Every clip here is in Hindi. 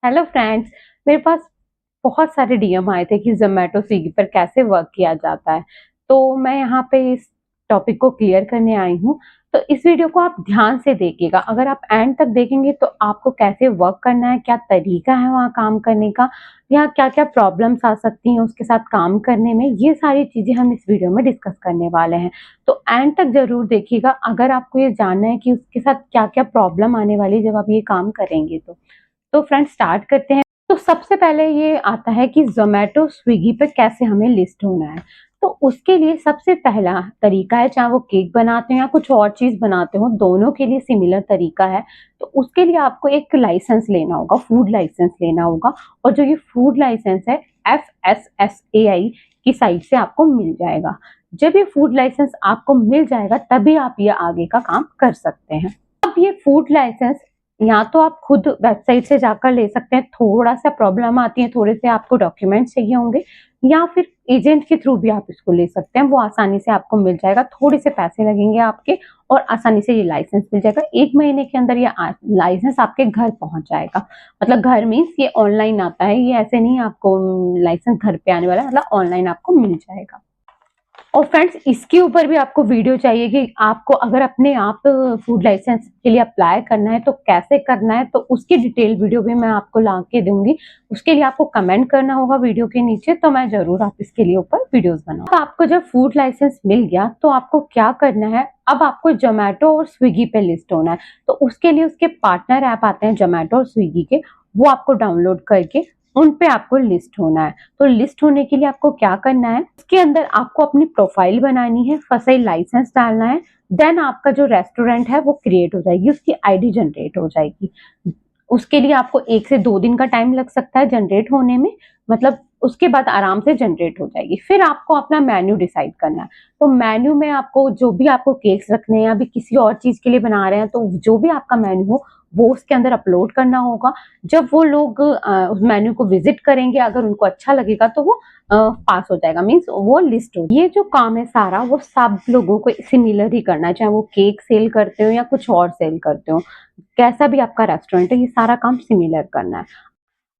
Hello friends. मेरे पास बहुत सारे डीएम आए थे कि ज़ोमैटो स्विगी पर कैसे वर्क किया जाता है। तो मैं यहाँ पे इस टॉपिक को क्लियर करने आई हूँ। तो इस वीडियो को आप ध्यान से देखिएगा। अगर आप एंड तक देखेंगे तो आपको कैसे वर्क करना है, क्या तरीका है वहाँ काम करने का, या क्या-क्या प्रॉब्लम्स आ सकती हैं उसके साथ काम करने में, ये सारी चीज़ें हम इस वीडियो में डिस्कस करने वाले हैं। तो एंड तक ज़रूर देखिएगा अगर आपको ये जानना है कि उसके साथ क्या-क्या प्रॉब्लम आने वाली है जब आप ये काम करेंगे तो। तो फ्रेंड्स स्टार्ट करते हैं। तो सबसे पहले ये आता है कि ज़ोमैटो, स्विगी पे कैसे हमें लिस्ट होना है। तो उसके लिए सबसे पहला तरीका है, चाहे वो केक बनाते हो या कुछ और चीज़ बनाते हो, दोनों के लिए सिमिलर तरीका है। तो उसके लिए आपको एक लाइसेंस लेना होगा, फूड लाइसेंस लेना होगा। और जो ये फूड लाइसेंस है FSSAI की साइट से आपको मिल जाएगा। जब ये फूड लाइसेंस आपको मिल जाएगा तभी आप ये आगे का काम कर सकते हैं। अब ये फूड लाइसेंस या तो आप खुद वेबसाइट से जाकर ले सकते हैं, थोड़ा-सा प्रॉब्लम आती है, थोड़े से आपको डॉक्यूमेंट्स चाहिए होंगे, या फिर एजेंट के थ्रू भी आप इसको ले सकते हैं, वो आसानी से आपको मिल जाएगा। थोड़े से पैसे लगेंगे आपके और आसानी से ये लाइसेंस मिल जाएगा। 1 महीने के अंदर ये लाइसेंस आपके घर पहुँच जाएगा। मतलब घर मीन्स ये ऑनलाइन आता है, ये ऐसे नहीं आपको लाइसेंस घर पे आने वाला है, मतलब ऑनलाइन आपको मिल जाएगा। और फ्रेंड्स इसके ऊपर भी आपको वीडियो चाहिए कि आपको अगर अपने आप फूड लाइसेंस के लिए अप्लाई करना है तो कैसे करना है, तो उसकी डिटेल वीडियो भी मैं आपको ला के दूंगी। उसके लिए आपको कमेंट करना होगा वीडियो के नीचे, तो मैं जरूर आप इसके लिए ऊपर वीडियोस बनाऊँ। अब आपको जब फूड लाइसेंस मिल गया तो आपको क्या करना है, अब आपको जोमेटो और स्विगी पे लिस्ट होना है। तो उसके लिए उसके पार्टनर ऐप आते हैं जोमेटो और स्विगी के, वो आपको डाउनलोड करके उन पे आपको लिस्ट होना है। तो लिस्ट होने के लिए आपको क्या करना है, उसके अंदर आपको अपनी प्रोफाइल बनानी है, फर्स्ट लाइसेंस डालना है, देन आपका जो रेस्टोरेंट है वो क्रिएट हो जाएगी, उसकी आईडी जनरेट हो जाएगी। उसके लिए आपको 1 से 2 दिन का टाइम लग सकता है जनरेट होने में, मतलब उसके बाद आराम से जनरेट हो जाएगी। फिर आपको अपना मेन्यू डिसाइड करना है। तो मेन्यू में आपको जो भी आपको केक्स रखने हैं या अभी किसी और चीज़ के लिए बना रहे हैं, तो जो भी आपका मेन्यू हो वो उसके अंदर अपलोड करना होगा। जब वो लोग उस मेन्यू को विजिट करेंगे, अगर उनको अच्छा लगेगा तो वो पास हो जाएगा, मीन्स वो लिस्ट हो। ये जो काम है सारा वो सब लोगों को सिमिलर ही करना है, चाहे वो केक सेल करते हो या कुछ और सेल करते हो, कैसा भी आपका रेस्टोरेंट है, ये सारा काम सिमिलर करना है।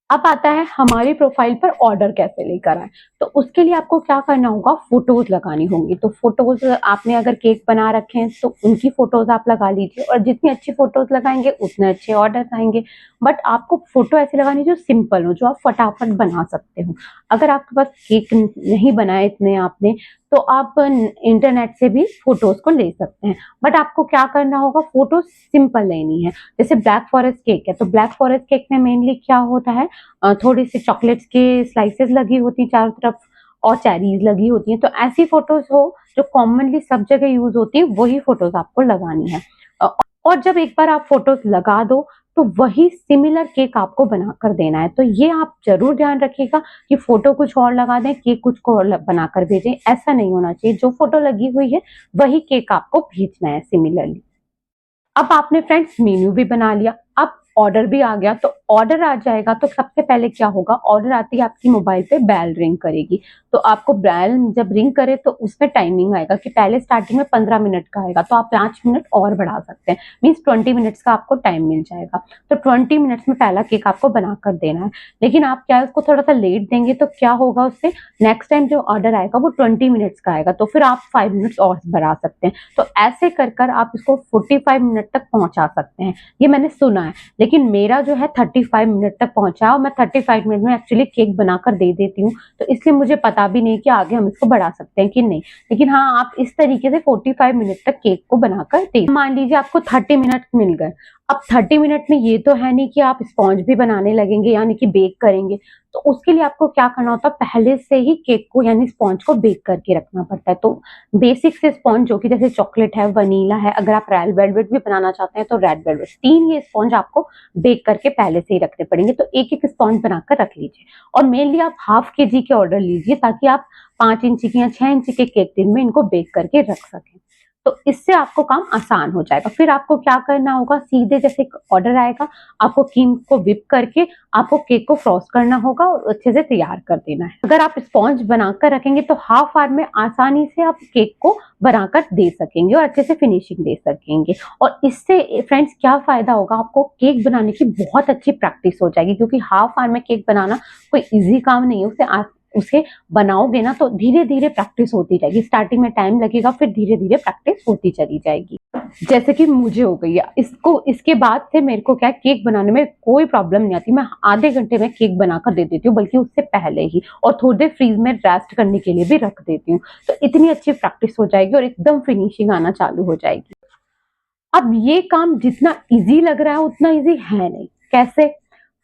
अब आता है हमारी प्रोफाइल पर ऑर्डर कैसे लेकर आए। तो उसके लिए आपको क्या करना होगा, फोटोज लगानी होंगी। तो फोटोज आपने अगर केक बना रखे हैं तो उनकी फोटोज आप लगा लीजिए, और जितनी अच्छी फोटोज लगाएंगे उतने अच्छे ऑर्डर आएंगे। बट आपको फोटो ऐसी लगानी जो सिंपल हो, जो आप फटाफट बना सकते हो। अगर आपके पास केक नहीं बनाए इतने आपने, तो आप इंटरनेट से भी फोटोज को ले सकते हैं। बट आपको क्या करना होगा, फोटो सिंपल लेनी है। जैसे ब्लैक फॉरेस्ट केक है, तो ब्लैक फॉरेस्ट केक में मेनली क्या होता है, थोड़ी सी चॉकलेट्स के स्लाइसेस लगी होती हैं चारों तरफ, और चेरीज लगी होती हैं। तो ऐसी फोटोज हो जो कॉमनली सब जगह यूज होती है, वही फोटोज आपको लगानी है। और जब एक बार आप फोटोज लगा दो तो वही सिमिलर केक आपको बनाकर देना है। तो ये आप जरूर ध्यान रखिएगा कि फोटो कुछ और लगा दें, केक कुछ को और बनाकर भेजें, ऐसा नहीं होना चाहिए। जो फोटो लगी हुई है वही केक आपको भेजना है सिमिलरली। अब आपने फ्रेंड्स मेन्यू भी बना लिया, अब ऑर्डर भी आ गया। तो ऑर्डर आ जाएगा तो सबसे पहले क्या होगा, ऑर्डर आती है आपकी मोबाइल पे बेल रिंग करेगी। तो आपको बेल जब रिंग करे तो उसमें टाइमिंग आएगा कि पहले स्टार्टिंग में 15 मिनट का आएगा, तो आप 5 मिनट और बढ़ा सकते हैं, मीन्स 20 मिनट्स का आपको टाइम मिल जाएगा। तो 20 मिनट्स में पहला केक आपको बनाकर देना है। लेकिन आप क्या है, उसको थोड़ा सा लेट देंगे तो क्या होगा, उससे नेक्स्ट टाइम जो ऑर्डर आएगा वो 20 मिनट्स का आएगा, तो फिर आप 5 मिनट्स और बढ़ा सकते हैं। तो ऐसे कर कर आप इसको 45 मिनट तक पहुंचा सकते हैं। ये मैंने सुना है, लेकिन मेरा जो है 35 मिनट तक पहुंचा, और मैं 35 मिनट में एक्चुअली केक बनाकर दे देती हूँ। तो इसलिए मुझे पता भी नहीं कि आगे हम इसको बढ़ा सकते हैं कि नहीं। लेकिन हाँ, आप इस तरीके से 45 मिनट तक केक को बनाकर दे। मान लीजिए आपको 30 मिनट मिल गए। अब 30 मिनट में ये तो है नहीं कि आप स्पॉन्ज भी बनाने लगेंगे यानी कि बेक करेंगे। तो उसके लिए आपको क्या करना होता है, पहले से ही केक को यानी स्पॉन्ज को बेक करके रखना पड़ता है। तो बेसिक से स्पॉन्ज जो कि जैसे चॉकलेट है, वनीला है, अगर आप रेड वेलवेट भी बनाना चाहते हैं तो रेड वेलवेट, 3 ये स्पॉन्ज आपको बेक करके पहले से ही रखने पड़ेंगे। तो एक एक स्पॉन्ज बनाकर रख लीजिए, और मेनली आप हाफ केजी के ऑर्डर लीजिए ताकि आप 5 इंच के या 6 इंच के केक टिन में इनको बेक करके रख सकें। तो इससे आपको काम आसान हो जाएगा। फिर आपको क्या करना होगा, सीधे जैसे ऑर्डर आएगा, आपको क्रीम को व्हिप करके आपको केक को फ्रॉस्ट करना होगा और अच्छे से तैयार कर देना है। अगर आप स्पॉन्ज बनाकर रखेंगे तो हाफ आवर में आसानी से आप केक को बनाकर दे सकेंगे और अच्छे से फिनिशिंग दे सकेंगे। और इससे फ्रेंड्स क्या फायदा होगा, आपको केक बनाने की बहुत अच्छी प्रैक्टिस हो जाएगी, क्योंकि हाफ आवर में केक बनाना कोई इजी काम नहीं है। उसे बनाओगे ना तो धीरे धीरे प्रैक्टिस होती जाएगी। स्टार्टिंग में टाइम लगेगा, फिर धीरे धीरे प्रैक्टिस होती चली जाएगी। जैसे कि मुझे हो गई है, इसके बाद से मेरे को क्या केक बनाने में कोई प्रॉब्लम नहीं आती। मैं आधे घंटे में केक बनाकर दे देती हूँ, बल्कि उससे पहले ही, और थोड़ी देर फ्रीज में रेस्ट करने के लिए भी रख देती हूँ। तो इतनी अच्छी प्रैक्टिस हो जाएगी और एकदम फिनिशिंग आना चालू हो जाएगी। अब ये काम जितना इजी लग रहा है उतना इजी है नहीं। कैसे?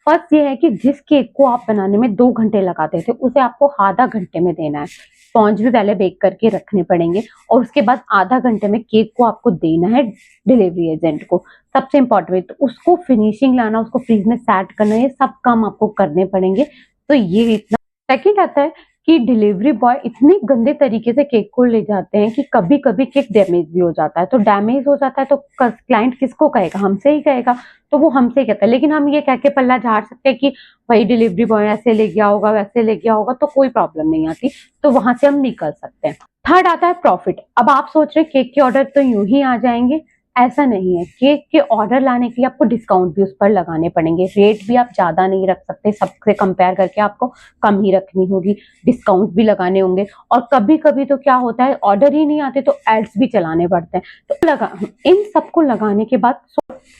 फर्स्ट ये है कि जिस केक को आप बनाने में 2 घंटे लगाते थे, उसे आपको आधा घंटे में देना है। स्पॉन्ज भी पहले बेक करके रखने पड़ेंगे और उसके बाद आधा घंटे में केक को आपको देना है डिलीवरी एजेंट को। सबसे इम्पोर्टेंट तो उसको फिनिशिंग लाना, उसको फ्रीज में सेट करना, ये सब काम आपको करने पड़ेंगे। तो ये इतना। सेकंड आता है कि डिलीवरी बॉय इतने गंदे तरीके से केक को ले जाते हैं कि कभी कभी केक डैमेज भी हो जाता है। तो डैमेज हो जाता है तो क्लाइंट किसको कहेगा? हमसे ही कहेगा। तो वो हमसे ही कहता है, लेकिन हम ये कह के पल्ला झाड़ सकते हैं कि भाई डिलीवरी बॉय ऐसे ले गया होगा, वैसे ले गया होगा, तो कोई प्रॉब्लम नहीं आती। तो वहां से हम निकल सकते हैं। थर्ड आता है प्रॉफिट। अब आप सोच रहे केक के ऑर्डर तो यूं ही आ जाएंगे, ऐसा नहीं है। केक के ऑर्डर लाने के लिए आपको डिस्काउंट भी उस पर लगाने पड़ेंगे। रेट भी आप ज्यादा नहीं रख सकते, सबसे कंपेयर करके आपको कम ही रखनी होगी। डिस्काउंट भी लगाने होंगे। और कभी कभी तो क्या होता है, ऑर्डर ही नहीं आते तो एड्स भी चलाने पड़ते हैं। तो इन सबको लगाने के बाद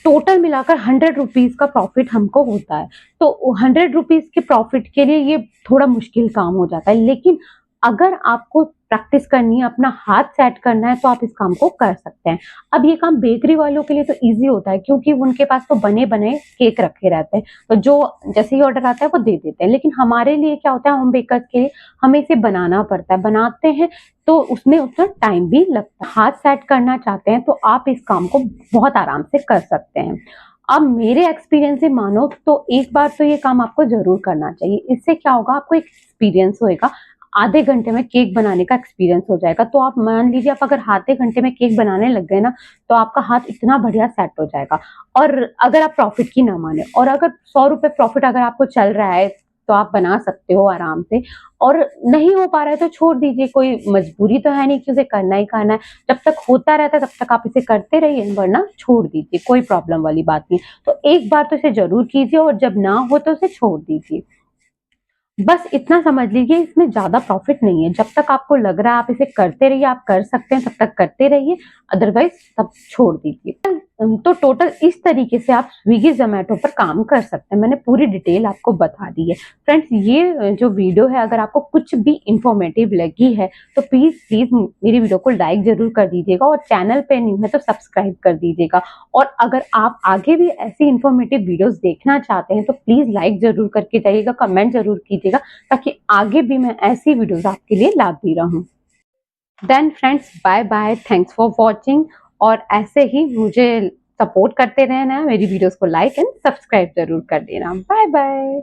टोटल मिलाकर 100 रुपीज का प्रॉफिट हमको होता है। तो 100 रुपीज के प्रॉफिट के लिए ये थोड़ा मुश्किल काम हो जाता है, लेकिन अगर आपको प्रैक्टिस करनी है, अपना हाथ सेट करना है, तो आप इस काम को कर सकते हैं। अब ये काम बेकरी वालों के लिए तो इजी होता है, क्योंकि उनके पास तो बने बने केक रखे रहते हैं, तो जो जैसे ही ऑर्डर आता है वो दे देते हैं। लेकिन हमारे लिए क्या होता है, होम बेकर्स के लिए हमें इसे बनाना पड़ता है। बनाते हैं तो उसमें उतना टाइम भी लगता है। हाथ सेट करना चाहते हैं तो आप इस काम को बहुत आराम से कर सकते हैं। अब मेरे एक्सपीरियंस से मानो तो एक बार तो ये काम आपको जरूर करना चाहिए। इससे क्या होगा, आपको एक एक्सपीरियंस होएगा। आधे घंटे में केक बनाने का एक्सपीरियंस हो जाएगा। तो आप मान लीजिए, आप अगर आधे घंटे में केक बनाने लग गए ना, तो आपका हाथ इतना बढ़िया सेट हो जाएगा। और अगर आप प्रॉफिट की ना माने, और अगर 100 रुपए प्रॉफिट अगर आपको चल रहा है, तो आप बना सकते हो आराम से। और नहीं हो पा रहा है तो छोड़ दीजिए, कोई मजबूरी तो है नहीं कि उसे करना ही करना है। जब तक होता रहता है तब तक आप इसे करते रहिए, वरना छोड़ दीजिए, कोई प्रॉब्लम वाली बात नहीं। तो एक बार तो इसे जरूर कीजिए, और जब ना हो तो उसे छोड़ दीजिए। बस इतना समझ लीजिए, इसमें ज्यादा प्रॉफिट नहीं है। जब तक आपको लग रहा है आप इसे करते रहिए, आप कर सकते हैं, तब तक करते रहिए, अदरवाइज तब छोड़ दीजिए। तो टोटल इस तरीके से आप स्विगी जोमेटो पर काम कर सकते हैं। मैंने पूरी डिटेल आपको बता दी है। फ्रेंड्स, ये जो वीडियो है, अगर आपको कुछ भी इंफॉर्मेटिव लगी है तो प्लीज प्लीज मेरी वीडियो को लाइक जरूर कर दीजिएगा, और चैनल पे न्यू है तो सब्सक्राइब कर दीजिएगा। और अगर आप आगे भी ऐसी इंफॉर्मेटिव वीडियोस देखना चाहते हैं तो प्लीज लाइक जरूर करके जाइएगा, कमेंट जरूर कीजिएगा, ताकि आगे भी मैं ऐसी वीडियोस आपके लिए लाती रहूं। Then friends, bye bye, thanks for watching. और ऐसे ही मुझे सपोर्ट करते रहना, मेरी वीडियोस को लाइक एंड सब्सक्राइब जरूर कर देना। Bye bye.